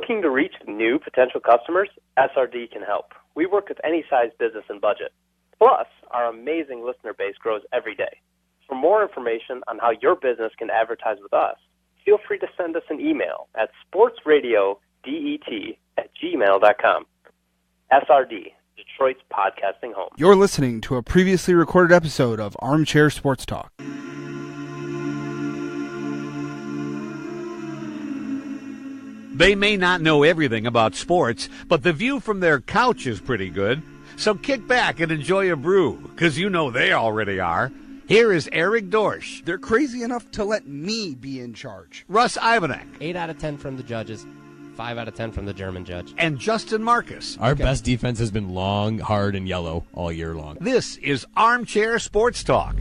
Looking to reach new potential customers? SRD can help. We work with any size business and budget. Plus, our amazing listener base grows every day. For more information on how your business can advertise with us, feel free to send us an email at sportsradiodet@gmail.com. SRD, Detroit's podcasting home. You're listening to a previously recorded episode of Armchair Sports Talk. They may not know everything about sports, but the view from their couch is pretty good. So kick back and enjoy a brew, because you know they already are. Here is Eric Dorsch. They're crazy enough to let me be in charge. Russ Ivanek. 8 out of 10 from the judges, 5 out of 10 from the German judge. And Justin Marcus. Our best defense has been long, hard, and yellow all year long. This is Armchair Sports Talk.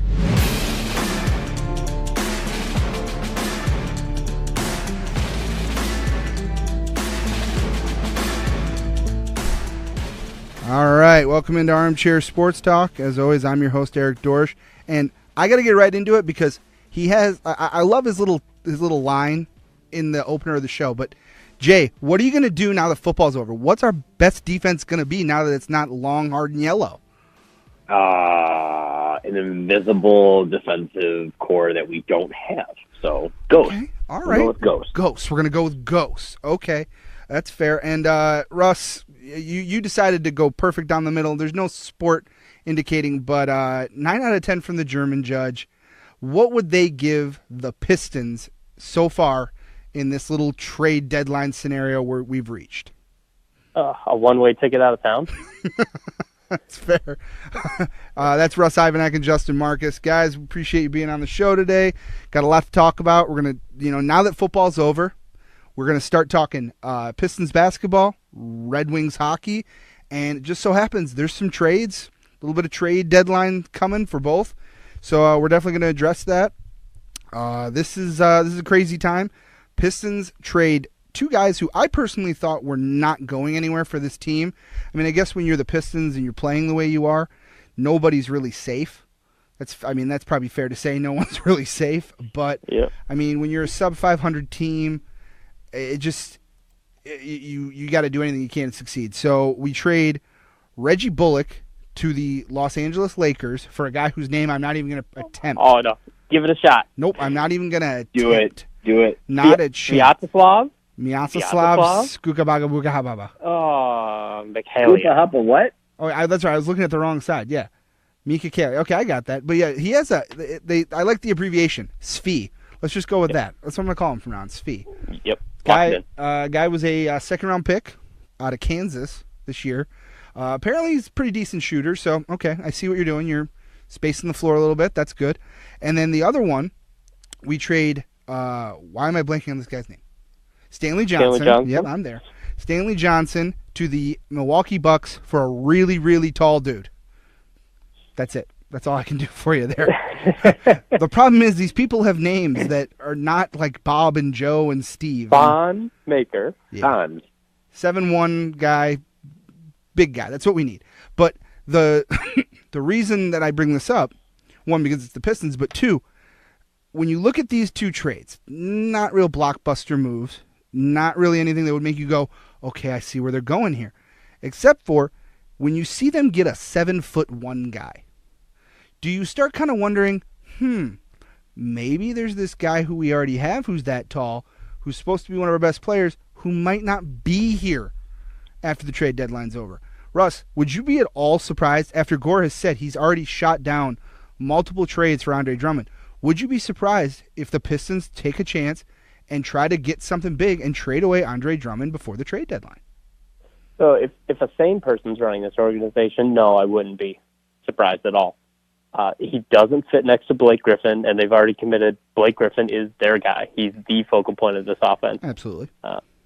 All right, welcome into Armchair Sports Talk. As always, I'm your host, Eric Dorsch, and I got to get right into it because he has. I love his little line in the opener of the show. But Jay, what are you going to do now that football's over? What's our best defense going to be now that it's not long, hard, and yellow? An invisible defensive core that we don't have. So Ghost. Okay. All right, we'll go with Ghost. Ghost. We're going to go with Ghost. Okay, that's fair. And Russ, you decided to go perfect down the middle. There's no sport indicating, but 9 out of 10 from the German judge. What would they give the Pistons so far in this little trade deadline scenario where we've reached? A one-way ticket out of town. That's fair. That's Russ Ivanek and Justin Marcus. Guys, we appreciate you being on the show today. Got a lot to talk about. We're going to, now that football's over, we're going to start talking Pistons basketball, Red Wings hockey, and it just so happens there's some trades, a little bit of trade deadline coming for both. So we're definitely going to address that. This is a crazy time. Pistons trade two guys who I personally thought were not going anywhere for this team. I mean, I guess when you're the Pistons and you're playing the way you are, nobody's really safe. That's probably fair to say. No one's really safe. But yeah. I mean, when you're a sub 500 team, it just you got to do anything you can to succeed. So we trade Reggie Bullock to the Los Angeles Lakers for a guy whose name I'm not even going to attempt. Oh, no. Give it a shot. Nope, I'm not even going to attempt. Do it. Not a chance. Vyacheslav? Vyacheslav Skukabagabugahababa. Oh, Mikhailian. What? Oh, that's right. I was looking at the wrong side. Yeah. Mika Kelly. Okay, I got that. But yeah, he has I like the abbreviation, SFI. Let's just go with that. That's what I'm going to call him from now on, SFI. Yep. Guy was a second-round pick out of Kansas this year. Apparently he's a pretty decent shooter, so, okay, I see what you're doing. You're spacing the floor a little bit. That's good. And then the other one, we trade, why am I blanking on this guy's name? Stanley Johnson. Yep, I'm there. Stanley Johnson to the Milwaukee Bucks for a really, really tall dude. That's it. That's all I can do for you there. The problem is these people have names that are not like Bob and Joe and Steve. Bond Maker. Yeah. 7'1" guy, big guy. That's what we need. But the reason that I bring this up, one, because it's the Pistons, but two, when you look at these two trades, not real blockbuster moves, not really anything that would make you go, okay, I see where they're going here. Except for when you see them get a 7'1" guy. Do you start kind of wondering, maybe there's this guy who we already have who's that tall, who's supposed to be one of our best players, who might not be here after the trade deadline's over. Russ, would you be at all surprised after Gore has said he's already shot down multiple trades for Andre Drummond? Would you be surprised if the Pistons take a chance and try to get something big and trade away Andre Drummond before the trade deadline? So if a sane person's running this organization, no, I wouldn't be surprised at all. He doesn't fit next to Blake Griffin, and they've already committed Blake Griffin is their guy. He's the focal point of this offense. Absolutely.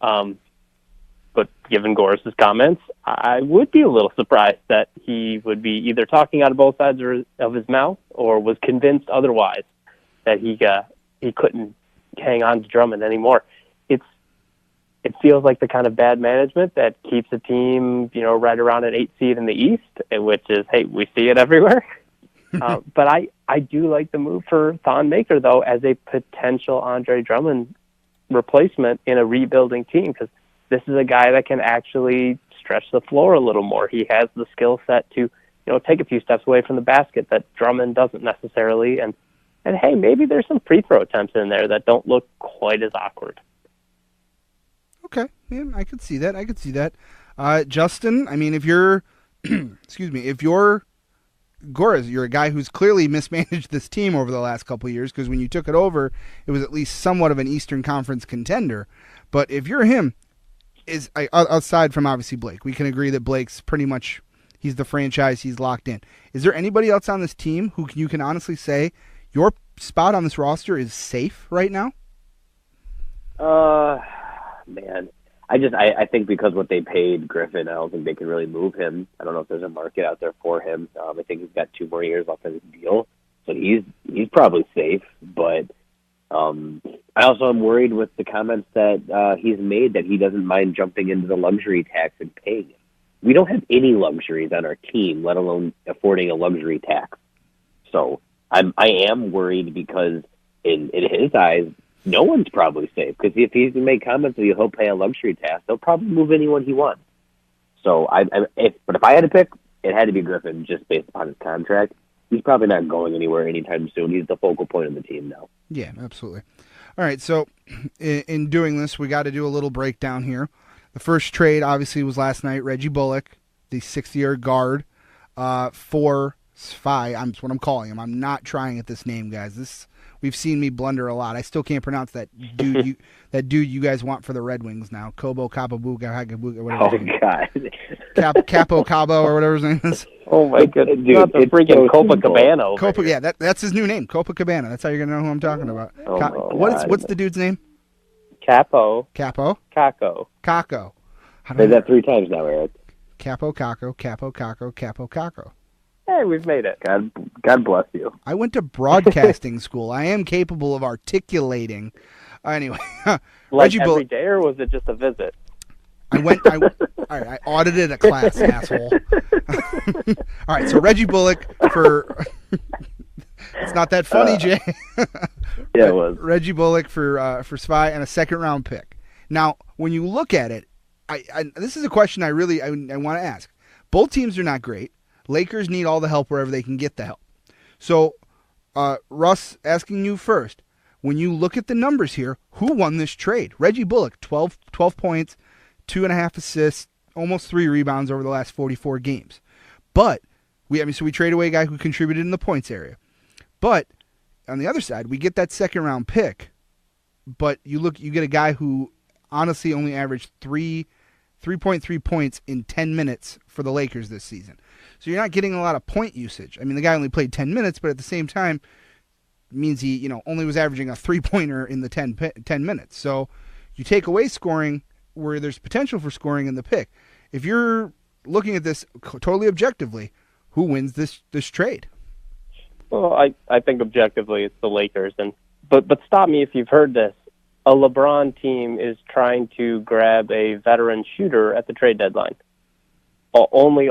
But given Gore's comments, I would be a little surprised that he would be either talking out of both sides of his mouth or was convinced otherwise that he couldn't hang on to Drummond anymore. It feels like the kind of bad management that keeps a team, right around an 8 seed in the East, which is, hey, we see it everywhere. But I do like the move for Thon Maker, though, as a potential Andre Drummond replacement in a rebuilding team, because this is a guy that can actually stretch the floor a little more. He has the skill set to, take a few steps away from the basket that Drummond doesn't necessarily. And hey, maybe there's some free throw attempts in there that don't look quite as awkward. Okay, yeah, I could see that. Justin, I mean, if you're, if you're Goraz, you're a guy who's clearly mismanaged this team over the last couple of years, because when you took it over, it was at least somewhat of an Eastern Conference contender. But if you're him, outside from obviously Blake, we can agree that Blake's pretty much, he's the franchise, he's locked in. Is there anybody else on this team who you can honestly say your spot on this roster is safe right now? Man, I think because what they paid Griffin, I don't think they can really move him. I don't know if there's a market out there for him. I think he's got 2 more years left of his deal, so he's probably safe. But I also am worried with the comments that he's made that he doesn't mind jumping into the luxury tax and paying it. We don't have any luxuries on our team, let alone affording a luxury tax. So I am worried because in his eyes, no one's probably safe, because if he's made comments that he'll pay a luxury tax, he'll probably move anyone he wants. So, if I had to pick, it had to be Griffin, just based upon his contract. He's probably not going anywhere anytime soon. He's the focal point of the team now. Yeah, absolutely. All right, so in doing this, we got to do a little breakdown here. The first trade, obviously, was last night. Reggie Bullock, the 6th-year guard, for Svi. That's what I'm calling him. I'm not trying at this name, guys. We've seen me blunder a lot. I still can't pronounce that dude. You guys want for the Red Wings now, Kobo Kababuga, whatever. Oh God, Capo Cabo or whatever his name is. Oh my goodness, dude, not the freaking Copacabana. Yeah, that's his new name, Copacabana. That's how you're gonna know who I'm talking about. What's the dude's name? Capo. Kako. Say that 3 times now, Eric. Capo Kako. Hey, we've made it. God bless you. I went to broadcasting school. I am capable of articulating. Anyway, Reggie every day, or was it just a visit? All right, I audited a class, asshole. All right, so Reggie Bullock for. It's not that funny, Jay. Yeah, it was. Reggie Bullock for Svi and a 2nd-round pick. Now, when you look at it, this is a question I want to ask. Both teams are not great. Lakers need all the help wherever they can get the help. So, Russ, asking you first, when you look at the numbers here, who won this trade? Reggie Bullock, 12 points, 2.5 assists, almost 3 rebounds over the last 44 games. But we trade away a guy who contributed in the points area. But on the other side, we get that 2nd-round pick. But you get a guy who honestly only averaged 3.3 points in 10 minutes for the Lakers this season. So you're not getting a lot of point usage. I mean, the guy only played 10 minutes, but at the same time, it means he only was averaging a 3-pointer in the 10 minutes. So you take away scoring where there's potential for scoring in the pick. If you're looking at this totally objectively, who wins this trade? Well, I think objectively it's the Lakers. But stop me if you've heard this. A LeBron team is trying to grab a veteran shooter at the trade deadline. Always.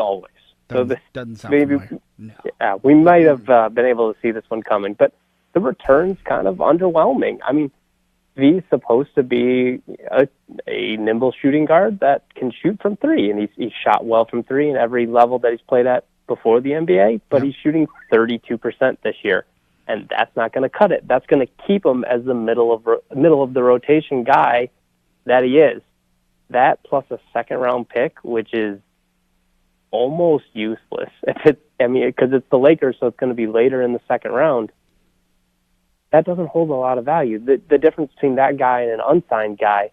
Doesn't sound familiar. No. Yeah, we might have been able to see this one coming, but the return's kind of underwhelming. I mean, V's supposed to be a nimble shooting guard that can shoot from 3, and he's shot well from 3 in every level that he's played at before the NBA, but he's shooting 32% this year, and that's not going to cut it. That's going to keep him as the middle of the rotation guy that he is. That plus a 2nd-round pick, which is almost useless. Because it's the Lakers, so it's going to be later in the 2nd round. That doesn't hold a lot of value. The difference between that guy and an unsigned guy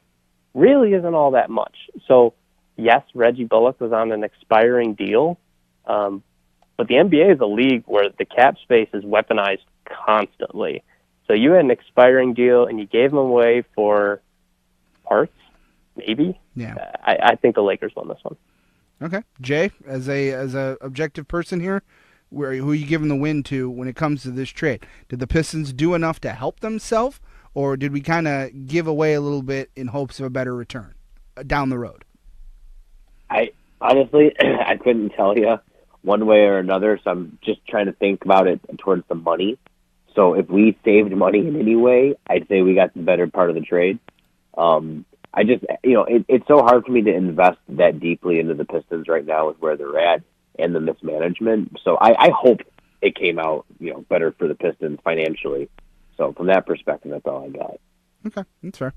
really isn't all that much. So, yes, Reggie Bullock was on an expiring deal, but the NBA is a league where the cap space is weaponized constantly. So you had an expiring deal, and you gave him away for parts, maybe? Yeah. I think the Lakers won this one. Okay, Jay, as a objective person here, who are you giving the win to when it comes to this trade? Did the Pistons do enough to help themselves, or did we kind of give away a little bit in hopes of a better return down the road? I honestly, I couldn't tell you one way or another, so I'm just trying to think about it towards the money. So if we saved money in any way, I'd say we got the better part of the trade. I just, it's so hard for me to invest that deeply into the Pistons right now with where they're at and the mismanagement. So I hope it came out, better for the Pistons financially. So from that perspective, that's all I got. Okay, that's fair.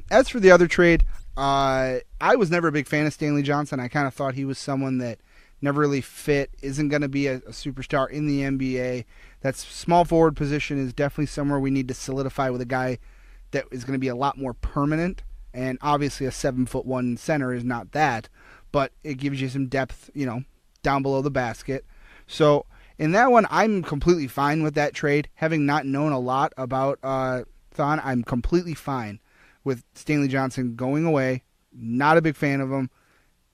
As for the other trade, I was never a big fan of Stanley Johnson. I kind of thought he was someone that never really fit, isn't going to be a superstar in the NBA. That small forward position is definitely somewhere we need to solidify with a guy that is going to be a lot more permanent. And obviously a 7'1" center is not that, but it gives you some depth, down below the basket. So in that one, I'm completely fine with that trade. Having not known a lot about Thon, I'm completely fine with Stanley Johnson going away. Not a big fan of him.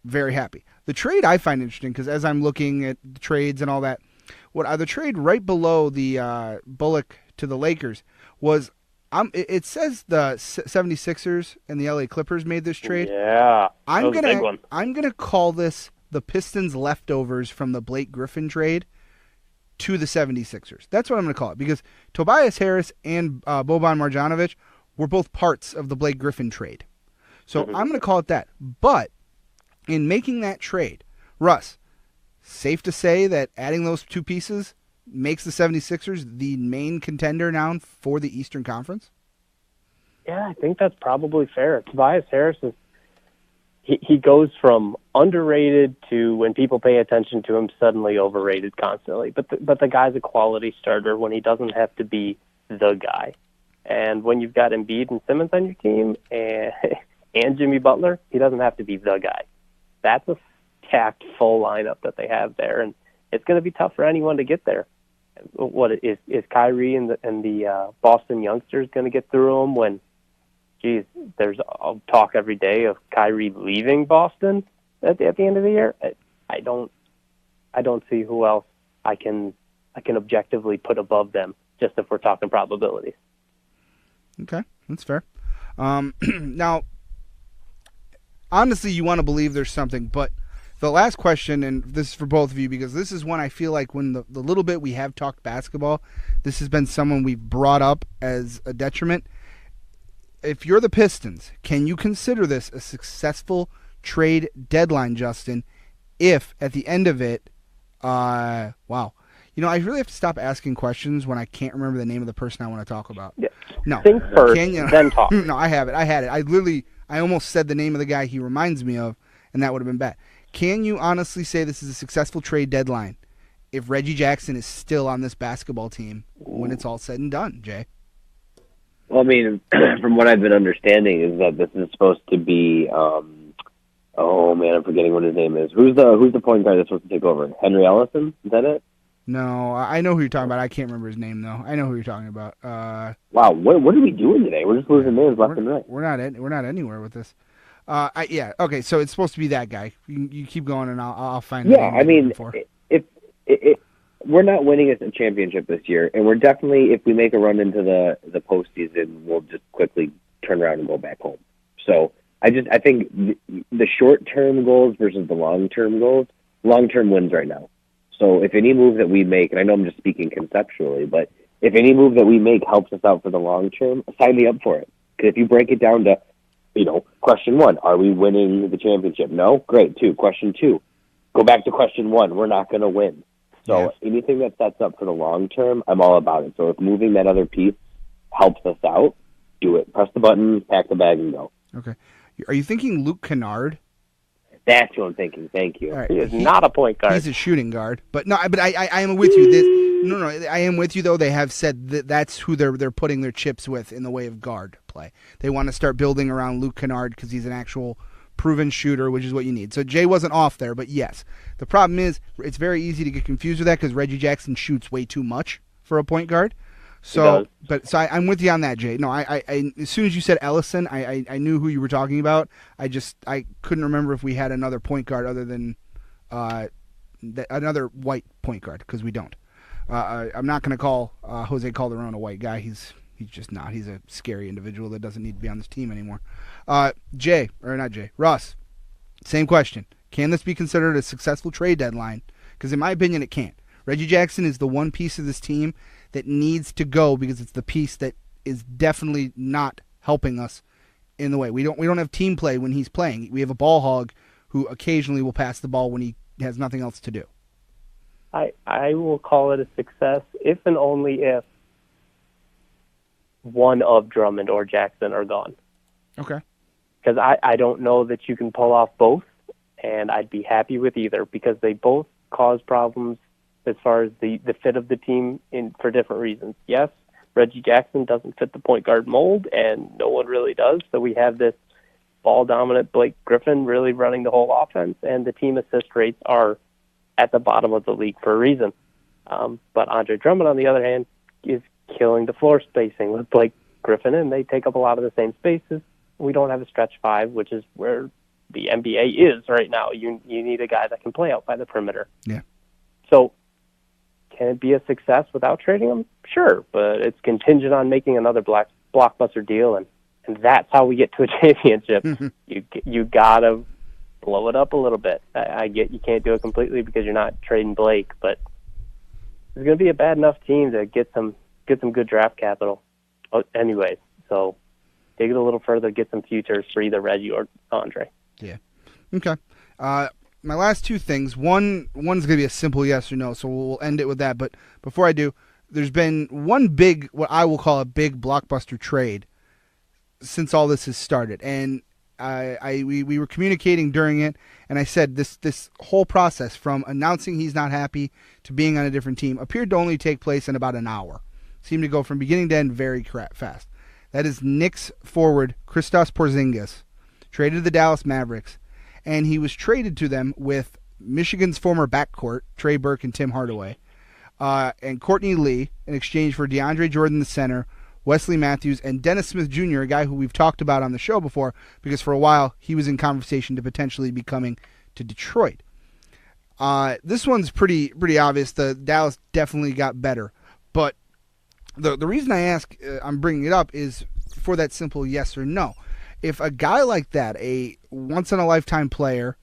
Very happy. The trade I find interesting because as I'm looking at the trades and all that, the trade right below the Bullock to the Lakers was, it says the 76ers and the LA Clippers made this trade. Yeah, I'm gonna call this the Pistons leftovers from the Blake Griffin trade to the 76ers. That's what I'm going to call it because Tobias Harris and Boban Marjanovic were both parts of the Blake Griffin trade. So I'm going to call it that. But in making that trade, Russ, safe to say that adding those two pieces makes the 76ers the main contender now for the Eastern Conference? Yeah, I think that's probably fair. Tobias Harris is he goes from underrated to, when people pay attention to him, suddenly overrated constantly. But the guy's a quality starter when he doesn't have to be the guy. And when you've got Embiid and Simmons on your team and Jimmy Butler, he doesn't have to be the guy. That's a stacked full lineup that they have there, and it's going to be tough for anyone to get there. What is Kyrie and the Boston youngsters going to get through them when? Geez, there's talk every day of Kyrie leaving Boston at the end of the year. I don't see who else I can objectively put above them, just if we're talking probabilities. Okay, that's fair. Now, honestly, you want to believe there's something, but the last question, and this is for both of you, because this is one I feel like when the little bit we have talked basketball, this has been someone we've brought up as a detriment. If you're the Pistons, can you consider this a successful trade deadline, Justin, if at the end of it, wow. I really have to stop asking questions when I can't remember the name of the person I want to talk about. Yeah. No. Think first, then talk. No, I have it. I had it. I almost said the name of the guy he reminds me of, and that would have been bad. Can you honestly say this is a successful trade deadline if Reggie Jackson is still on this basketball team when it's all said and done, Jay? Well, I mean, from what I've been understanding is that this is supposed to be, I'm forgetting what his name is. Who's the point guard that's supposed to take over? Henry Ellison? Is that it? No, I know who you're talking about. I can't remember his name, though. I know who you're talking about. Wow, what are we doing today? We're just losing names left and right. We're not anywhere with this. Okay, so it's supposed to be that guy. You keep going, and I'll find. Yeah, I mean, if we're not winning a championship this year, and we're definitely, if we make a run into the postseason, we'll just quickly turn around and go back home. So I think the short-term goals versus the long-term goals, long-term wins right now. So if any move that we make, and I know I'm just speaking conceptually, but if any move that we make helps us out for the long term, sign me up for it. Because if you break it down to, question 1, are we winning the championship? No? Great. 2. Question 2, go back to question 1. We're not going to win. So anything that sets up for the long term, I'm all about it. So if moving that other piece helps us out, do it. Press the button, pack the bag, and go. Okay. Are you thinking Luke Kennard? That's what I'm thinking. Thank you. Right. He is not a point guard. He's a shooting guard. But no, I am with you. I am with you though. They have said that's who they're putting their chips with in the way of guard play. They want to start building around Luke Kennard because he's an actual proven shooter, which is what you need. So Jay wasn't off there, but yes. The problem is it's very easy to get confused with that because Reggie Jackson shoots way too much for a point guard. So, I'm with you on that, Jay. No, I as soon as you said Ellison, I knew who you were talking about. I couldn't remember if we had another point guard other than another white point guard because we don't. I'm not going to call Jose Calderon a white guy. He's just not. He's a scary individual that doesn't need to be on this team anymore. Russ, same question. Can this be considered a successful trade deadline? Because in my opinion, it can't. Reggie Jackson is the one piece of this team that needs to go because it's the piece that is definitely not helping us in the way. We don't have team play when he's playing. We have a ball hog who occasionally will pass the ball when he has nothing else to do. I will call it a success if and only if one of Drummond or Jackson are gone. Okay. Because I don't know that you can pull off both, and I'd be happy with either because they both cause problems as far as the fit of the team for different reasons. Yes, Reggie Jackson doesn't fit the point guard mold, and no one really does, so we have this ball-dominant Blake Griffin really running the whole offense, and the team assist rates are at the bottom of the league for a reason. But Andre Drummond, on the other hand, is killing the floor spacing with Blake Griffin, and they take up a lot of the same spaces. We don't have a stretch five, which is where the NBA is right now. You need a guy that can play out by the perimeter. Yeah. So can it be a success without trading him? Sure, but it's contingent on making another blockbuster deal, and that's how we get to a championship. You gotta blow it up a little bit. I get you can't do it completely because you're not trading Blake, but it's going to be a bad enough team to get some good draft capital. Anyways, so dig it a little further, get some futures for either Reggie or Andre. Yeah. Okay. My last two things. One's going to be a simple yes or no, so we'll end it with that. But before I do, there's been one big, what I will call a big blockbuster trade since all this has started, and we were communicating during it, and I said this whole process from announcing he's not happy to being on a different team appeared to only take place in about an hour. Seemed to go from beginning to end very fast. That is Knicks forward Kristaps Porziņģis, traded to the Dallas Mavericks, and he was traded to them with Michigan's former backcourt, Trey Burke and Tim Hardaway, and Courtney Lee in exchange for DeAndre Jordan, the center, Wesley Matthews, and Dennis Smith Jr., a guy who we've talked about on the show before because for a while he was in conversation to potentially be coming to Detroit. This one's pretty obvious. The Dallas definitely got better. But the reason I ask, I'm bringing it up, is for that simple yes or no. If a guy like that, a once-in-a-lifetime player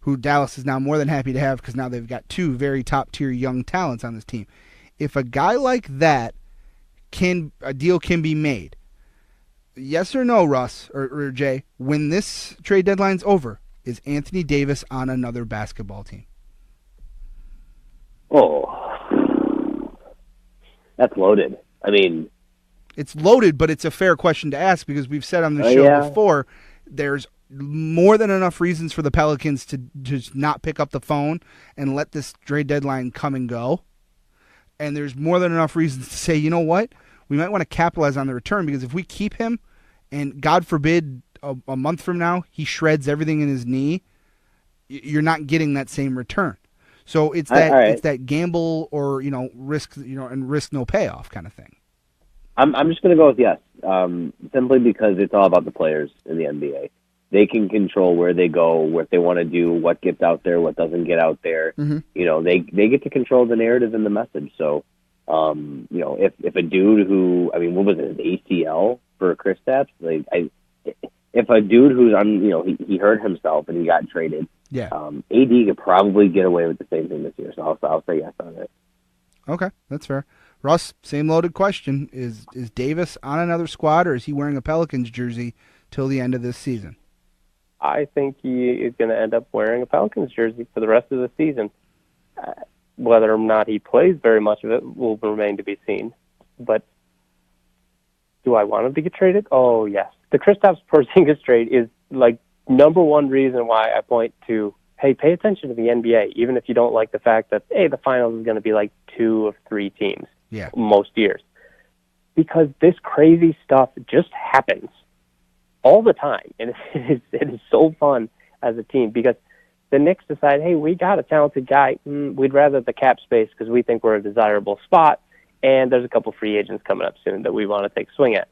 who Dallas is now more than happy to have because now they've got two very top-tier young talents on this team, if a guy like that a deal can be made. Yes or no, Russ or Jay, when this trade deadline's over, is Anthony Davis on another basketball team? Oh, that's loaded. I mean, it's loaded, but it's a fair question to ask because we've said on the show before, there's more than enough reasons for the Pelicans to just not pick up the phone and let this trade deadline come and go. And there's more than enough reasons to say, you know what? We might want to capitalize on the return because if we keep him and, God forbid, a month from now, he shreds everything in his knee, you're not getting that same return. So it's it's that gamble or, risk, and risk no payoff kind of thing. I'm just going to go with yes, simply because it's all about the players in the NBA. They can control where they go, what they want to do, what gets out there, what doesn't get out there. Mm-hmm. They get to control the narrative and the message. So, if a dude who, what was it, an ACL for Kristaps? If a dude who's on, he hurt himself and he got traded. Yeah. AD could probably get away with the same thing this year. So I'll say yes on it. Okay, that's fair. Russ, same loaded question: Is Davis on another squad, or is he wearing a Pelicans jersey till the end of this season? I think he is going to end up wearing a Pelicans jersey for the rest of the season. Whether or not he plays very much of it will remain to be seen. But do I want him to get traded? Oh, yes. The Kristaps Porziņģis trade is number one reason why I point to, hey, pay attention to the NBA, even if you don't like the fact that, hey, the finals is going to be 2 of 3 teams most years. Because this crazy stuff just happens all the time, and it is so fun as a team because the Knicks decide, hey, we got a talented guy. We'd rather the cap space because we think we're a desirable spot, and there's a couple free agents coming up soon that we want to take a swing at.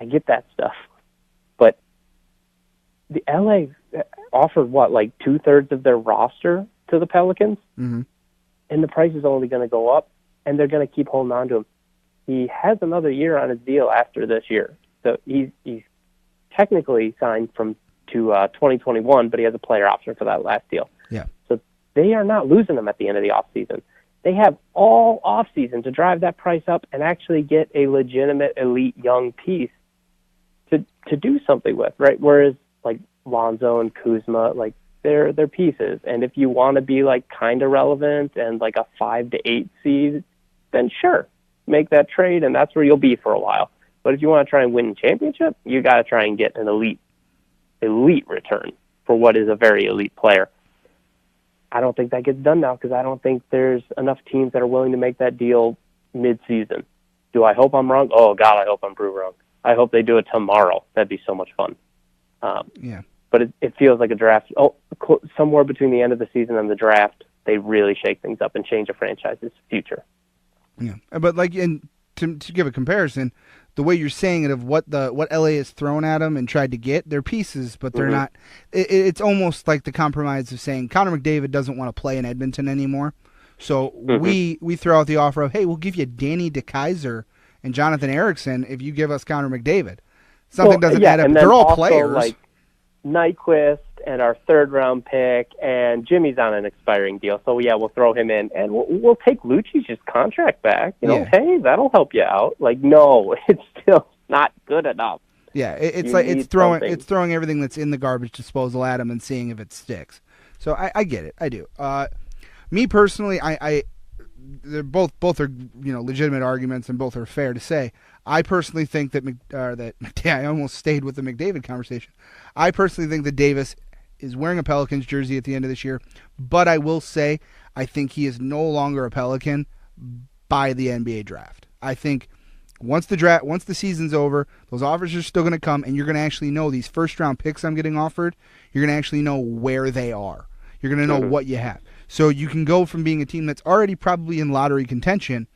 I get that stuff. But the LA offered, 2/3 of their roster to the Pelicans? Mm-hmm. And the price is only going to go up, and they're going to keep holding on to him. He has another year on his deal after this year. So he's technically signed to 2021, but he has a player option for that last deal. Yeah. So they are not losing him at the end of the offseason. They have all offseason to drive that price up and actually get a legitimate elite young piece to to do something with, right? Whereas like Lonzo and Kuzma, like they're pieces, and if you want to be like kind of relevant and like a 5 to 8 seed, then sure, make that trade, and that's where you'll be for a while. But if you want to try and win a championship, you got to try and get an elite return for what is a very elite player. I don't think that gets done now because I don't think there's enough teams that are willing to make that deal mid-season. Do I hope I'm wrong? Oh, God, I hope I'm proved wrong. I hope they do it tomorrow. That'd be so much fun. Yeah. But it feels like a draft. Somewhere between the end of the season and the draft, they really shake things up and change a franchise's future. Yeah, but like, and to give a comparison, the way you're saying it of what LA has thrown at them and tried to get, they're pieces, but they're not. It's almost like the compromise of saying Connor McDavid doesn't want to play in Edmonton anymore, so we throw out the offer of, hey, we'll give you Danny DeKeyser and Jonathan Ericsson if you give us Connor McDavid. Something doesn't add up. And they're all also, players. Like Nyquist and our 3rd-round pick, and Jimmy's on an expiring deal, so yeah, we'll throw him in, and we'll take Lucic's contract back. Hey, that'll help you out. Like, no, it's still not good enough. Yeah, it's throwing everything that's in the garbage disposal at him and seeing if it sticks. So I get it, I do. Me personally, they're both are legitimate arguments and both are fair to say. I personally think that I almost stayed with the McDavid conversation. I personally think that Davis is wearing a Pelicans jersey at the end of this year, but I will say I think he is no longer a Pelican by the NBA draft. I think once the season's over, those offers are still going to come, and you're going to actually know these first-round picks I'm getting offered. You're going to actually know where they are. You're going to know what you have. So you can go from being a team that's already probably in lottery contention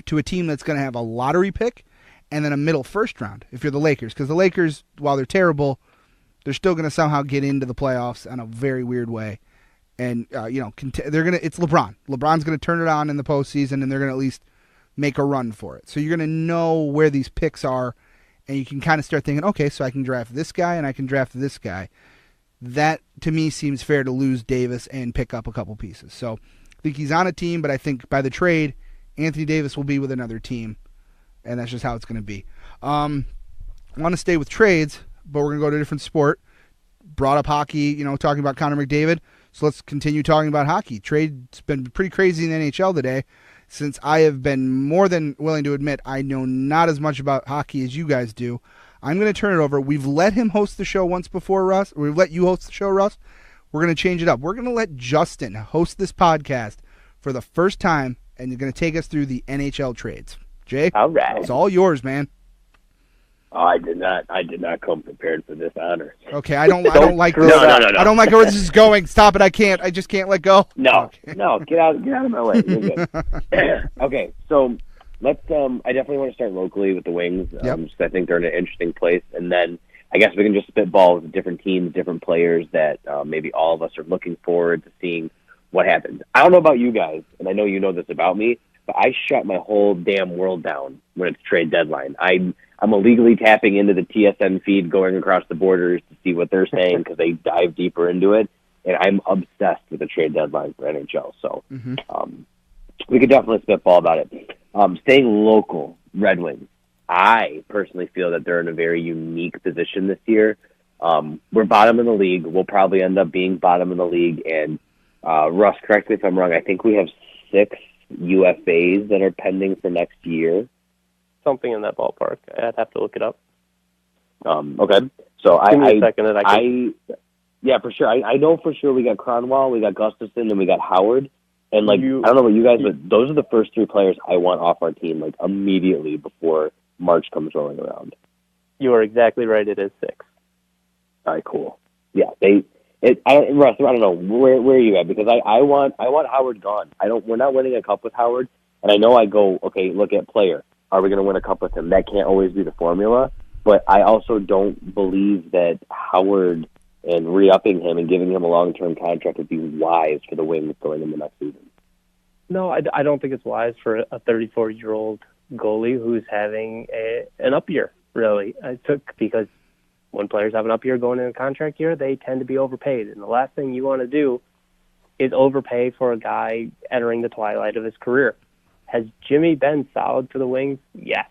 to a team that's going to have a lottery pick and then a middle first round if you're the Lakers. Because the Lakers, while they're terrible, they're still going to somehow get into the playoffs in a very weird way. And, it's LeBron. LeBron's going to turn it on in the postseason, and they're going to at least make a run for it. So you're going to know where these picks are, and you can kind of start thinking, okay, so I can draft this guy and I can draft this guy. That, to me, seems fair to lose Davis and pick up a couple pieces. So I think he's on a team, but I think by the trade, Anthony Davis will be with another team, and that's just how it's going to be. I want to stay with trades, but we're going to go to a different sport. Brought up hockey, talking about Connor McDavid, so let's continue talking about hockey. Trade's been pretty crazy in the NHL today, since I have been more than willing to admit I know not as much about hockey as you guys do. I'm going to turn it over. We've let him host the show once before, Russ. We've let you host the show, Russ. We're going to change it up. We're going to let Justin host this podcast for the first time, and you're going to take us through the NHL trades. Jay, all right, it's all yours, man. Oh, I did not come prepared for this honor. Okay, I don't like this. No. I don't like where this is going. Stop it! I just can't let go. No, okay. No, get out of my way. You're good. Okay, so let's. I definitely want to start locally with the Wings. Just I think they're in an interesting place, and then I guess we can just spitball with different teams, different players that maybe all of us are looking forward to seeing what happens. I don't know about you guys, and I know you know this about me, but I shut my whole damn world down when it's trade deadline. I'm illegally tapping into the TSN feed, going across the borders to see what they're saying because they dive deeper into it, and I'm obsessed with the trade deadline for NHL. So we could definitely spitball about it. Staying local, Red Wings. I personally feel that they're in a very unique position this year. We're bottom in the league. We'll probably end up being bottom in the league. And Russ, correct me if I'm wrong, I think we have 6 UFAs that are pending for next year. Something in that ballpark. I'd have to look it up. Okay. So Give me a second. Yeah, for sure. I know for sure we got Cronwall, we got Gustafson, and we got Howard. And I don't know about you guys, but those are the first 3 players I want off our team immediately before March comes rolling around. You are exactly right. It is 6. All right, cool. Yeah, Russ, I don't know where are you at, because I want Howard gone. We're not winning a cup with Howard, and I know I go, okay, look at player. Are we going to win a cup with him? That can't always be the formula, but I also don't believe that Howard and re-upping him and giving him a long-term contract would be wise for the Wings going into next season. No, I don't think it's wise for a 34-year-old goalie who's having an up year, really. Because when players have an up year going into a contract year, they tend to be overpaid. And the last thing you want to do is overpay for a guy entering the twilight of his career. Has Jimmy been solid for the Wings? Yes.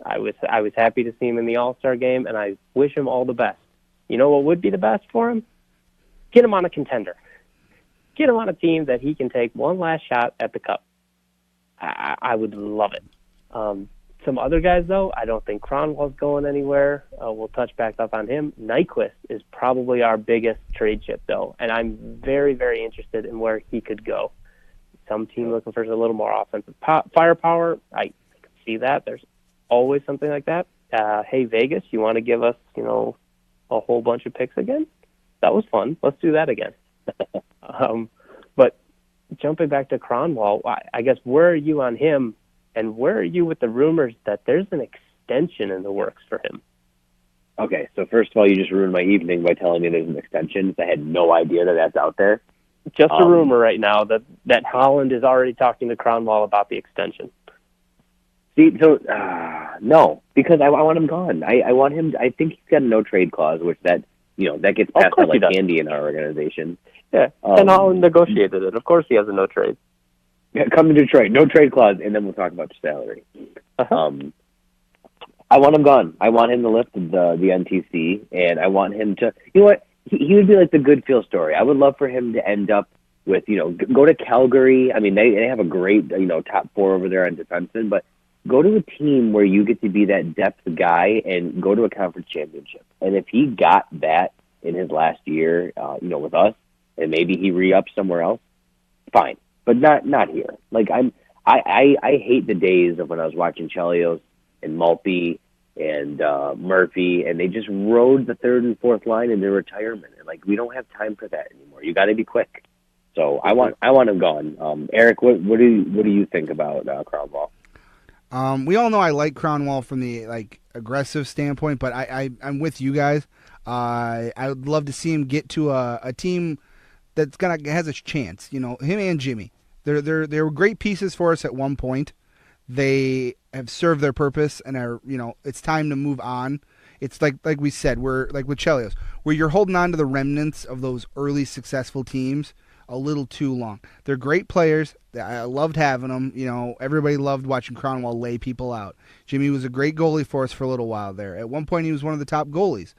I was happy to see him in the All-Star game, and I wish him all the best. You know what would be the best for him? Get him on a contender. Get him on a team that he can take one last shot at the cup. I would love it. Some other guys, though, I don't think Cronwall's going anywhere. We'll touch back up on him. Nyquist is probably our biggest trade chip, though, and I'm very, very interested in where he could go. Some team looking for a little more offensive firepower. I can see that. There's always something like that. Hey, Vegas, you want to give us, a whole bunch of picks again? That was fun. Let's do that again. But jumping back to Cronwall, I guess where are you on him, and where are you with the rumors that there's an extension in the works for him? Okay, so first of all, you just ruined my evening by telling me there's an extension. I had no idea that that's out there. Just a rumor right now that Holland is already talking to Cronwall about the extension. See, so no, because I want him gone. I want him. I think he's got a no trade clause, which that gets passed out like candy in our organization. Yeah, and Holland negotiated it. Of course, he has a no trade. Yeah, come to Detroit, no trade clause, and then we'll talk about your salary. I want him gone. I want him to lift the NTC, and I want him to. You know what? He would be like the good feel story. I would love for him to end up with go to Calgary. I mean, they have a great top four over there on defensemen, but go to a team where you get to be that depth guy and go to a conference championship. And if he got that in his last year, with us, and maybe he re-ups somewhere else, fine. But not here. Like I hate the days of when I was watching Chelios and Maltby and Murphy, and they just rode the third and fourth line in their retirement. And we don't have time for that anymore. You got to be quick. So I want him gone. Eric, what do you think about Cronwall? We all know I like Cronwall from the aggressive standpoint, but I'm with you guys. I would love to see him get to a team that's has a chance. Him and Jimmy. They were great pieces for us at one point. They have served their purpose, and are it's time to move on. It's like we said, we're like with Chelios, where you're holding on to the remnants of those early successful teams a little too long. They're great players. I loved having them. Everybody loved watching Cronwall lay people out. Jimmy was a great goalie for us for a little while there. At one point, he was one of the top goalies.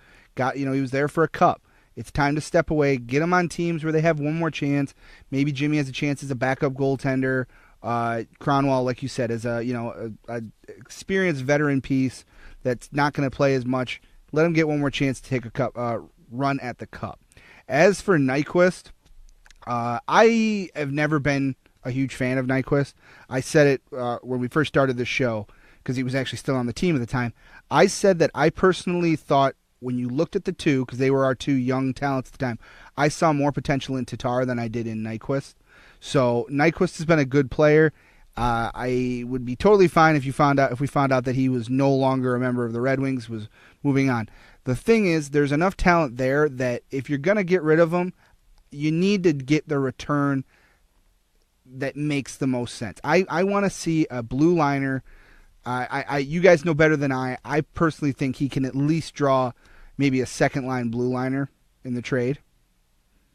He was there for a cup. It's time to step away, get him on teams where they have one more chance. Maybe Jimmy has a chance as a backup goaltender. Cronwall, like you said, is a experienced veteran piece that's not going to play as much. Let him get one more chance to take a cup run at the cup. As for Nyquist, I have never been a huge fan of Nyquist. I said it when we first started the show because he was actually still on the team at the time. I said that I personally thought when you looked at the two, because they were our two young talents at the time, I saw more potential in Tatar than I did in Nyquist. So Nyquist has been a good player. I would be totally fine if we found out that he was no longer a member of the Red Wings, was moving on. The thing is, there's enough talent there that if you're going to get rid of him, you need to get the return that makes the most sense. I want to see a blue liner. You guys know better than I. I personally think he can at least draw maybe a second line blue liner in the trade.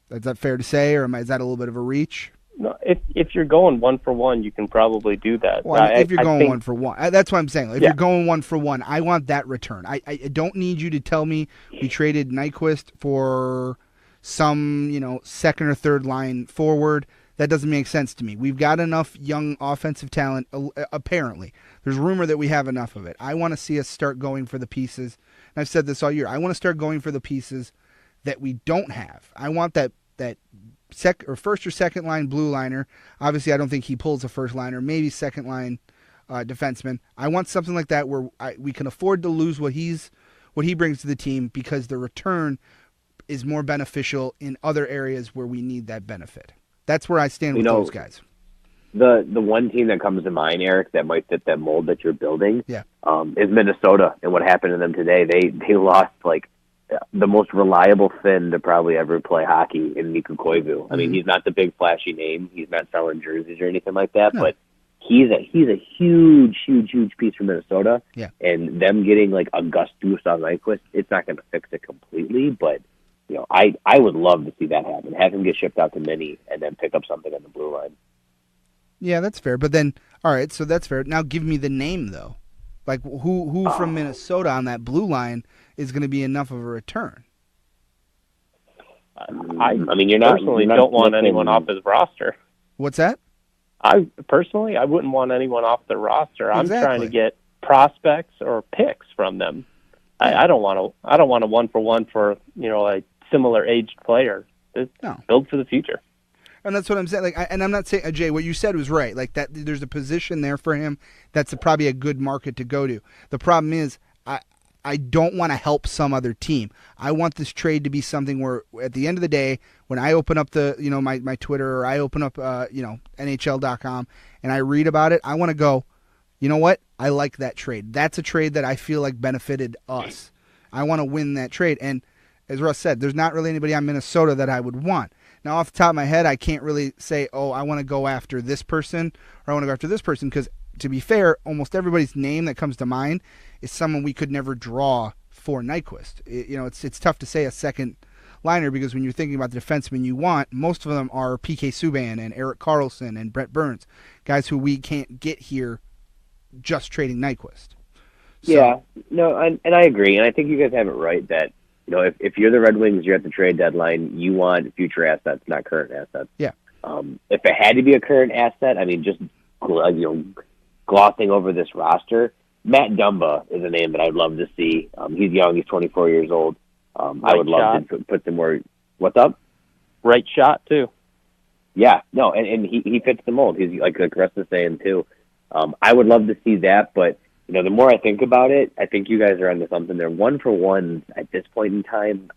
Is that fair to say, or is that a little bit of a reach? No, if you're going 1-for-1, you can probably do that. Well, if you're going 1-for-1, that's what I'm saying. If you're going 1-for-1, I want that return. I don't need you to tell me we traded Nyquist for some second or third line forward. That doesn't make sense to me. We've got enough young offensive talent, apparently. There's rumor that we have enough of it. I want to see us start going for the pieces. And I've said this all year. I want to start going for the pieces that we don't have. I want that first or second line blue liner. Obviously, I don't think he pulls a first liner. Maybe second line defenseman. I want something like that where we can afford to lose what he brings to the team because the return is more beneficial in other areas where we need that benefit. That's where I stand with those guys. The one team that comes to mind, Eric, that might fit that mold that you're building, is Minnesota. And what happened to them today? They lost the most reliable Finn to probably ever play hockey in Mikko Koivu. I mean, he's not the big flashy name. He's not selling jerseys or anything like that, but he's a huge piece for Minnesota. Yeah. And them getting a Gustav Nyquist, it's not going to fix it completely, but I would love to see that happen. Have him get shipped out to Mini and then pick up something on the blue line. Yeah, that's fair. But then, all right, so that's fair. Now give me the name, though. Like who from Minnesota on that blue line is going to be enough of a return? I mean, personally don't want anyone off his roster. What's that? I wouldn't want anyone off the roster. Exactly. I'm trying to get prospects or picks from them. I don't want a 1-for-1 for a similar aged player. No. Build for the future. And that's what I'm saying. And I'm not saying, Jay, what you said was right. Like that, there's a position there for him. That's probably a good market to go to. The problem is, I don't want to help some other team. I want this trade to be something where, at the end of the day, when I open up my Twitter, or I open up NHL.com and I read about it, I want to go, you know what? I like that trade. That's a trade that I feel like benefited us. I want to win that trade. And as Russ said, there's not really anybody on Minnesota that I would want. Now, off the top of my head, I can't really say, I want to go after this person or I want to go after this person, because, to be fair, almost everybody's name that comes to mind is someone we could never draw for Nyquist. It's tough to say a second liner, because when you're thinking about the defensemen you want, most of them are PK Subban and Erik Karlsson and Brett Burns, guys who we can't get here just trading Nyquist. Yeah, no, and I agree, and I think you guys have it right that, if you're the Red Wings, you're at the trade deadline, you want future assets, not current assets. Yeah. If it had to be a current asset, I mean, just glossing over this roster, Matt Dumba is a name that I'd love to see. He's young, he's 24 years old. I would love to put some more. What's up? Right shot too. Yeah, no, and he fits the mold. He's like Russ is saying too. I would love to see that, but the more I think about it, I think you guys are onto something. They're 1-for-1s at this point in time.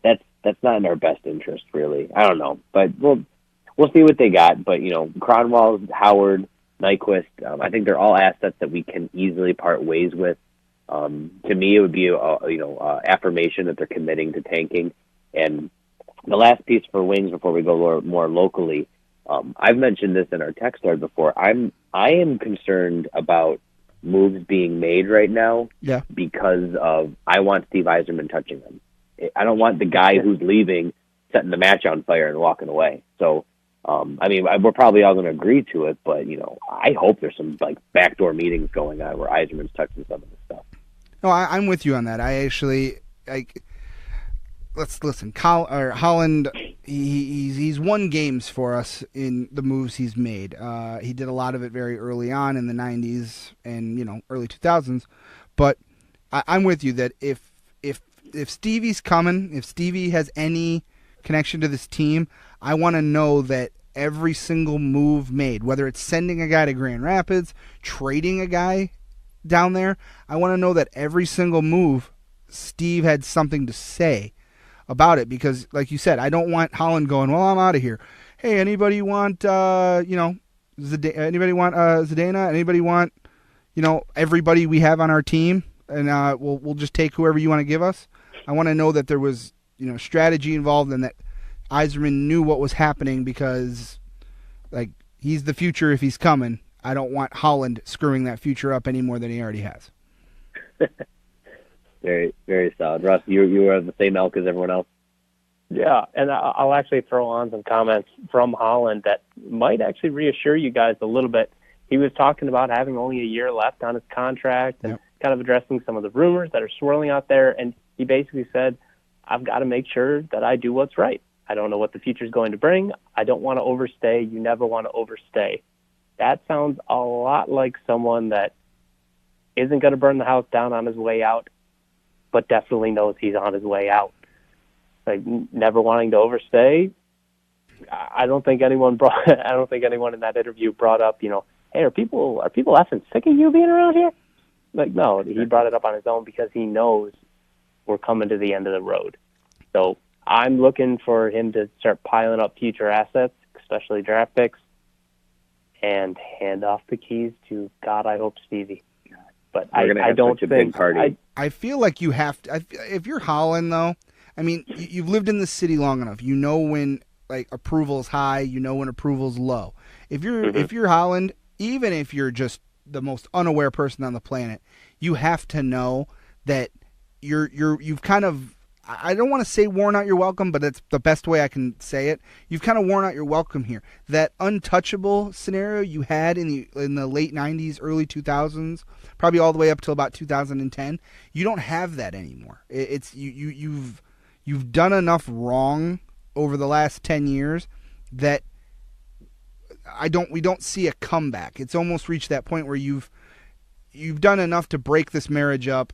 That's not in our best interest, really. I don't know, but we'll see what they got. But Cronwall, Howard, Nyquist, I think they're all assets that we can easily part ways with. To me, it would be affirmation that they're committing to tanking. And the last piece for Wings before we go more locally, I've mentioned this in our text thread before. I am concerned about moves being made right now, because of I want Steve Yzerman touching them. I don't want the guy who's leaving setting the match on fire and walking away. So, we're probably all going to agree to it, but I hope there's some backdoor meetings going on where Yzerman's touching some of this stuff. No, I'm with you on that. I actually let's listen. Holland, he's won games for us in the moves he's made. He did a lot of it very early on in the 90s and early 2000s. But I'm with you that if Stevie's coming, if Stevie has any connection to this team, I want to know that every single move made, whether it's sending a guy to Grand Rapids, trading a guy down there, I want to know that every single move Steve had something to say about it, because like you said, I don't want Holland going, well, I'm out of here. Hey, anybody want Zdena? Anybody want everybody we have on our team, and we'll just take whoever you want to give us. I want to know that there was strategy involved, and that Yzerman knew what was happening, because he's the future if he's coming. I don't want Holland screwing that future up any more than he already has. Very, very solid. Russ, you are the same elk as everyone else? Yeah, and I'll actually throw on some comments from Holland that might actually reassure you guys a little bit. He was talking about having only a year left on his contract and kind of addressing some of the rumors that are swirling out there, and he basically said, I've got to make sure that I do what's right. I don't know what the future is going to bring. I don't want to overstay. You never want to overstay. That sounds a lot like someone that isn't going to burn the house down on his way out, but definitely knows he's on his way out. Never wanting to overstay. I don't think anyone in that interview brought up, hey, are people effing sick of you being around here? No, he brought it up on his own because he knows we're coming to the end of the road. So I'm looking for him to start piling up future assets, especially draft picks, and hand off the keys to, God, I hope, Stevie. But I don't think I feel like you have to. If you're Holland, though, you've lived in the city long enough. You know when approval is high. You know when approval is low. If you're Holland, even if you're just the most unaware person on the planet, you have to know that you've kind of I don't want to say worn out your welcome, but that's the best way I can say it. You've kind of worn out your welcome here. That untouchable scenario you had in the late 90s, early 2000s, probably all the way up till about 2010, you don't have that anymore. You've done enough wrong over the last 10 years that we don't see a comeback. It's almost reached that point where you've done enough to break this marriage up.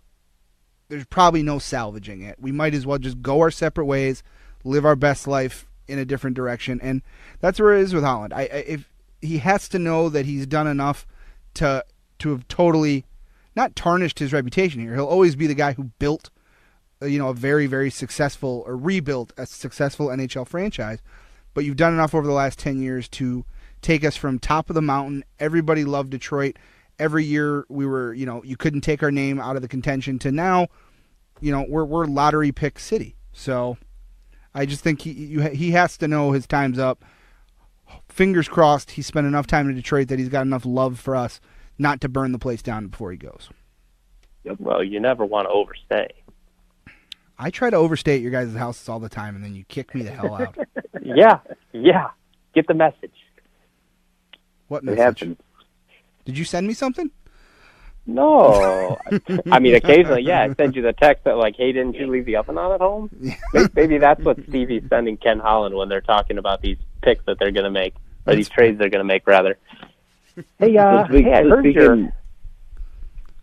There's probably no salvaging it. We might as well just go our separate ways, live our best life in a different direction, and that's where it is with Holland. If he has to know that he's done enough to have totally not tarnished his reputation here. He'll always be the guy who built, a very, very successful, or rebuilt a successful NHL franchise. But you've done enough over the last 10 years to take us from top of the mountain. Everybody loved Detroit. Every year we were, you couldn't take our name out of the contention to now, we're lottery pick city. So I just think he has to know his time's up. Fingers crossed he spent enough time in Detroit that he's got enough love for us not to burn the place down before he goes. Yep. Well, you never want to overstay. I try to overstay at your guys' houses all the time, and then you kick me the hell out. Yeah. Get the message. What It message? happens. Did you send me something? No. I mean, occasionally, yeah. I send you the text that, like, hey, didn't you leave the oven on at home? Maybe that's what Stevie's sending Ken Holland when they're talking about these picks that they're going to make, or these trades they're going to make, rather. Hey, I heard your...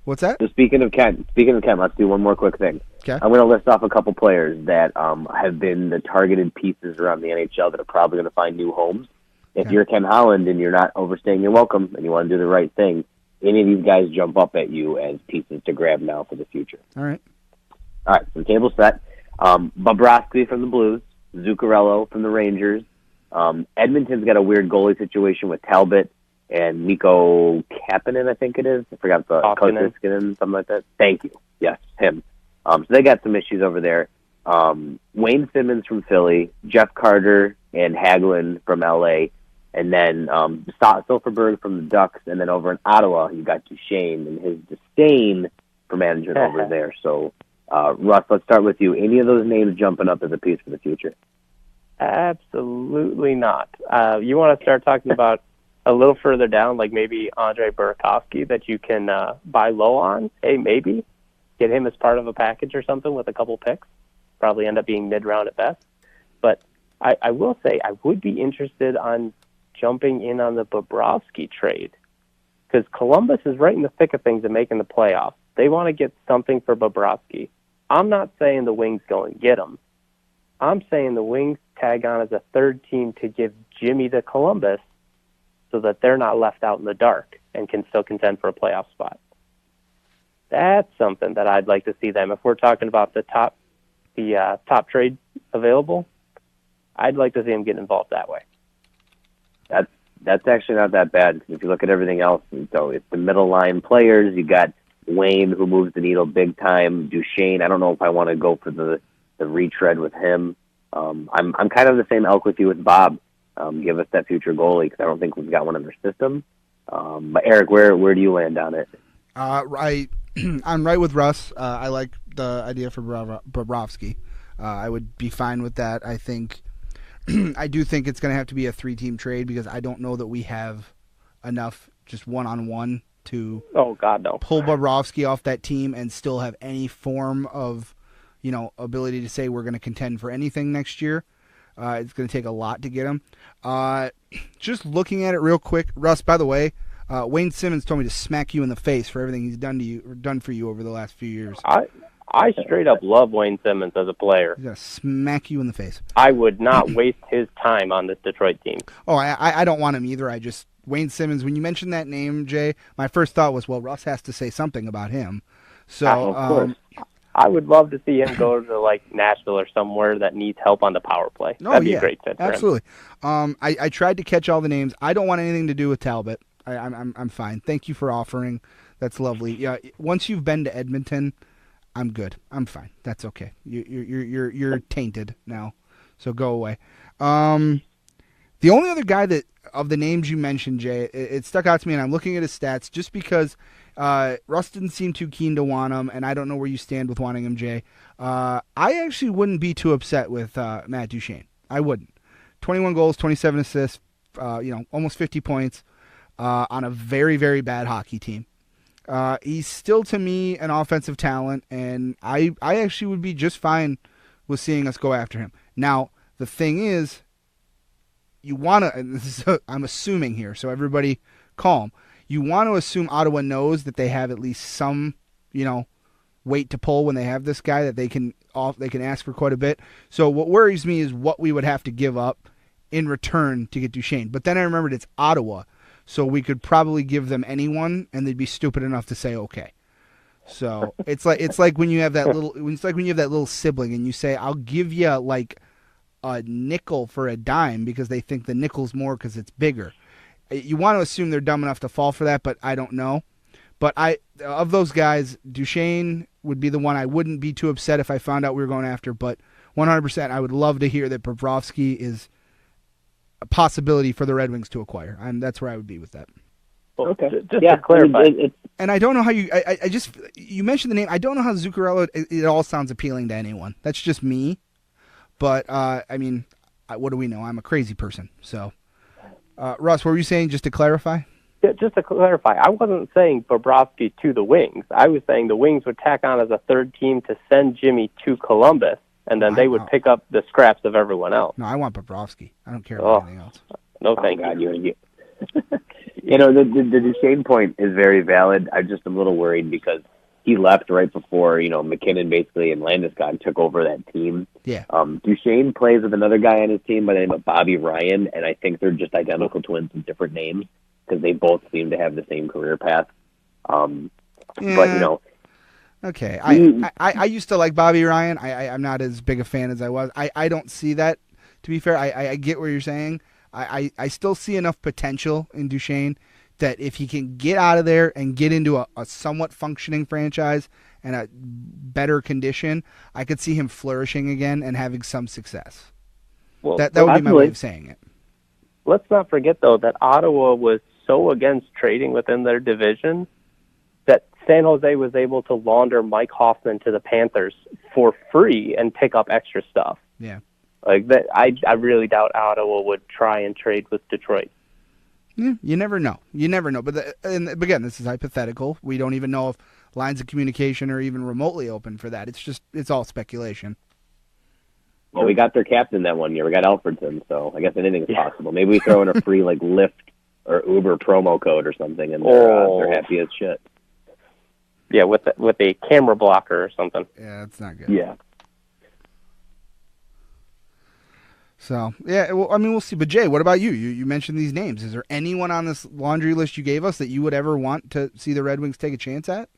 What's that? So speaking of Ken, let's do one more quick thing. Okay. I'm going to list off a couple players that have been the targeted pieces around the NHL that are probably going to find new homes. If you're Ken Holland and you're not overstaying your welcome and you want to do the right thing, any of these guys jump up at you as pieces to grab now for the future. All right. So the table's set. Bobrovsky from the Blues, Zuccarello from the Rangers. Edmonton's got a weird goalie situation with Talbot and Mikko Kapanen, I think it is. I forgot the Koskinen, something like that. Thank you. Yes, him. So they got some issues over there. Wayne Simmons from Philly, Jeff Carter and Hagelin from L.A., and then Silverberg from the Ducks, and then over in Ottawa, you got Duchesne and his disdain for management over there. So, Russ, let's start with you. Any of those names jumping up as a piece for the future? Absolutely not. You want to start talking about a little further down, like maybe Andre Burakovsky that you can buy low on? Hey, maybe get him as part of a package or something with a couple picks. Probably end up being mid-round at best. But I will say I would be interested on jumping in on the Bobrovsky trade, because Columbus is right in the thick of things and making the playoffs. They want to get something for Bobrovsky. I'm not saying the Wings go and get him. I'm saying the Wings tag on as a third team to give Jimmy to Columbus so that they're not left out in the dark and can still contend for a playoff spot. That's something that I'd like to see them. If we're talking about the top trade available, I'd like to see them get involved that way. That's actually not that bad. If you look at everything else, so it's the middle line players. You got Wayne, who moves the needle big time. Duchesne, I don't know if I want to go for the retread with him. I'm kind of the same elk with you with Bob. Give us that future goalie, because I don't think we've got one in their system. But Eric, where do you land on it? I'm right with Russ. I like the idea for Bobrovsky. I would be fine with that. I do think it's going to have to be a 3-team trade, because I don't know that we have enough just one-on-one to pull Bobrovsky off that team and still have any form of, ability to say we're going to contend for anything next year. It's going to take a lot to get him. Just looking at it real quick, Russ, by the way, Wayne Simmons told me to smack you in the face for everything he's done for you over the last few years. I straight up love Wayne Simmons as a player. He's going to smack you in the face. I would not waste his time on this Detroit team. Oh, I don't want him either. Wayne Simmons, when you mentioned that name, Jay, my first thought was, well, Russ has to say something about him. So, of course. I would love to see him go to like Nashville or somewhere that needs help on the power play. That'd be a great fit for absolutely. him. I tried to catch all the names. I don't want anything to do with Talbot. I'm fine. Thank you for offering. That's lovely. Yeah. Once you've been to Edmonton, I'm good. I'm fine. That's okay. You're tainted now, so go away. The only other guy that of the names you mentioned, Jay, it stuck out to me, and I'm looking at his stats just because Russ didn't seem too keen to want him, and I don't know where you stand with wanting him, Jay. I actually wouldn't be too upset with Matt Duchene. I wouldn't. 21 goals, 27 assists, almost 50 points on a very, very bad hockey team. He's still, to me, an offensive talent, and I actually would be just fine with seeing us go after him. Now, the thing is, you want to, and this is, I'm assuming here, so everybody calm. You want to assume Ottawa knows that they have at least some, weight to pull when they have this guy, that they can ask for quite a bit. So what worries me is what we would have to give up in return to get Duchene. But then I remembered it's Ottawa, so we could probably give them anyone, and they'd be stupid enough to say okay. So it's like when you have that little sibling, and you say, "I'll give you like a nickel for a dime," because they think the nickel's more because it's bigger. You want to assume they're dumb enough to fall for that, but I don't know. But of those guys, Duchene would be the one I wouldn't be too upset if I found out we were going after. But 100%, I would love to hear that Bobrovsky is a possibility for the Red Wings to acquire. That's where I would be with that. Well, okay. Just to clarify. And I don't know how you mentioned the name. I don't know how Zuccarello, it all sounds appealing to anyone. That's just me. But, what do we know? I'm a crazy person. So, Russ, what were you saying, just to clarify? Yeah, just to clarify, I wasn't saying Bobrovsky to the Wings. I was saying the Wings would tack on as a third team to send Jimmy to Columbus, and then they would pick up the scraps of everyone else. No, I want Bobrovsky. I don't care about anything else. No, thank you. The Duchene point is very valid. I'm just a little worried because he left right before, McKinnon basically and Landeskog took over that team. Yeah. Duchene plays with another guy on his team by the name of Bobby Ryan, and I think they're just identical twins with different names because they both seem to have the same career path. But, Okay. I used to like Bobby Ryan. I'm not as big a fan as I was. I don't see that, to be fair. I get what you're saying. I still see enough potential in Duchene that if he can get out of there and get into a somewhat functioning franchise and a better condition, I could see him flourishing again and having some success. Well, that would be my way of saying it. Let's not forget, though, that Ottawa was so against trading within their division that San Jose was able to launder Mike Hoffman to the Panthers for free and pick up extra stuff. Yeah. Like that, I really doubt Ottawa would try and trade with Detroit. Yeah, you never know. But again, this is hypothetical. We don't even know if lines of communication are even remotely open for that. It's all speculation. Well, we got their captain that one year. We got Alfredson, so I guess anything is possible. Maybe we throw in a free Lyft or Uber promo code or something, and they're happy as shit. Yeah, with a camera blocker or something. Yeah, that's not good. Yeah. So, yeah, well, we'll see. But, Jay, what about you? You mentioned these names. Is there anyone on this laundry list you gave us that you would ever want to see the Red Wings take a chance at?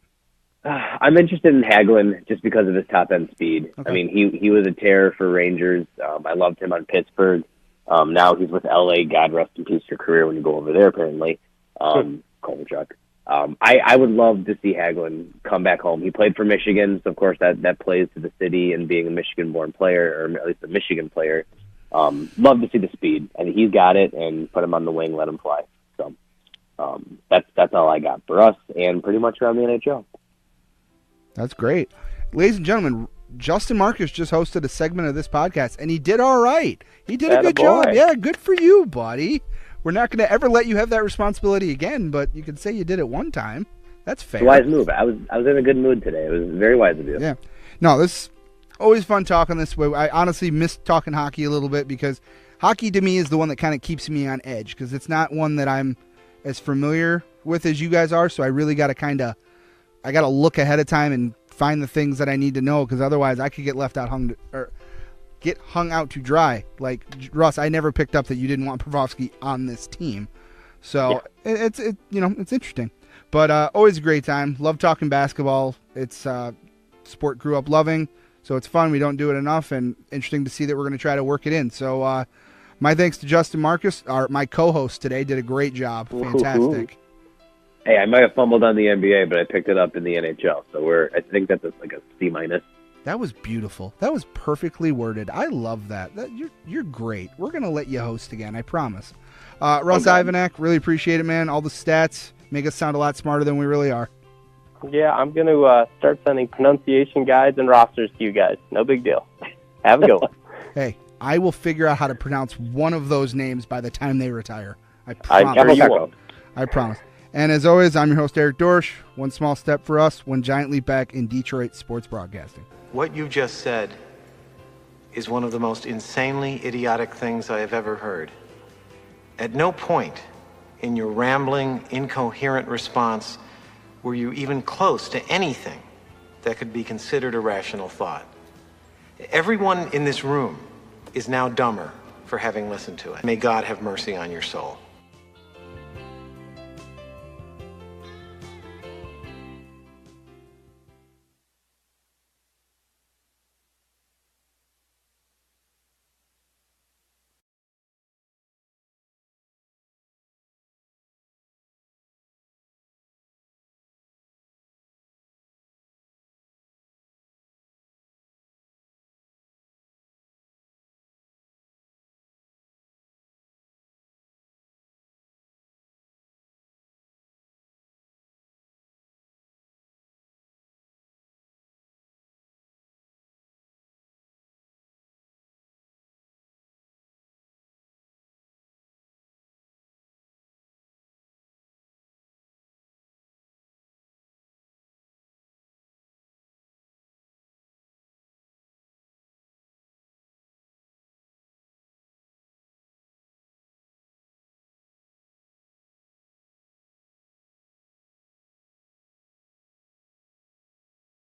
I'm interested in Hagelin just because of his top-end speed. Okay. He was a terror for Rangers. I loved him on Pittsburgh. Now he's with L.A. God rest in peace your career when you go over there, apparently. Kovalchuk. I would love to see Hagelin come back home. He played for Michigan, so, of course, that plays to the city and being a Michigan-born player, or at least a Michigan player. Love to see the speed, and he's got it, and put him on the wing, let him fly. So that's all I got for us, and pretty much around the NHL. That's great. Ladies and gentlemen, Justin Marcus just hosted a segment of this podcast, and he did all right. He did a good job. Yeah, good for you, buddy. We're not going to ever let you have that responsibility again, but you can say you did it one time. That's fair. It's a wise move. I was in a good mood today. It was very wise of you. Yeah. No, this always fun talking this way. I honestly miss talking hockey a little bit because hockey to me is the one that kind of keeps me on edge because it's not one that I'm as familiar with as you guys are. So I really got to I got to look ahead of time and find the things that I need to know because otherwise I could get get hung out to dry. Like Russ, I never picked up that you didn't want Bobrovsky on this team. So it's interesting, but always a great time. Love talking basketball. It's sport grew up loving. So it's fun. We don't do it enough, and interesting to see that we're going to try to work it in. So my thanks to Justin Marcus, my co-host today, did a great job. Fantastic. Hey, I might have fumbled on the NBA, but I picked it up in the NHL. So I think that's like a C-. That was beautiful. That was perfectly worded. I love that. You're great. We're going to let you host again, I promise. Russ Ivanak, really appreciate it, man. All the stats make us sound a lot smarter than we really are. Yeah, I'm going to start sending pronunciation guides and rosters to you guys. No big deal. Have a good one. Hey, I will figure out how to pronounce one of those names by the time they retire. I promise. I'm sure you won't. I promise. And as always, I'm your host, Eric Dorsch. One small step for us, one giant leap back in Detroit sports broadcasting. What you just said is one of the most insanely idiotic things I have ever heard. At no point in your rambling, incoherent response were you even close to anything that could be considered a rational thought. Everyone in this room is now dumber for having listened to it. May God have mercy on your soul.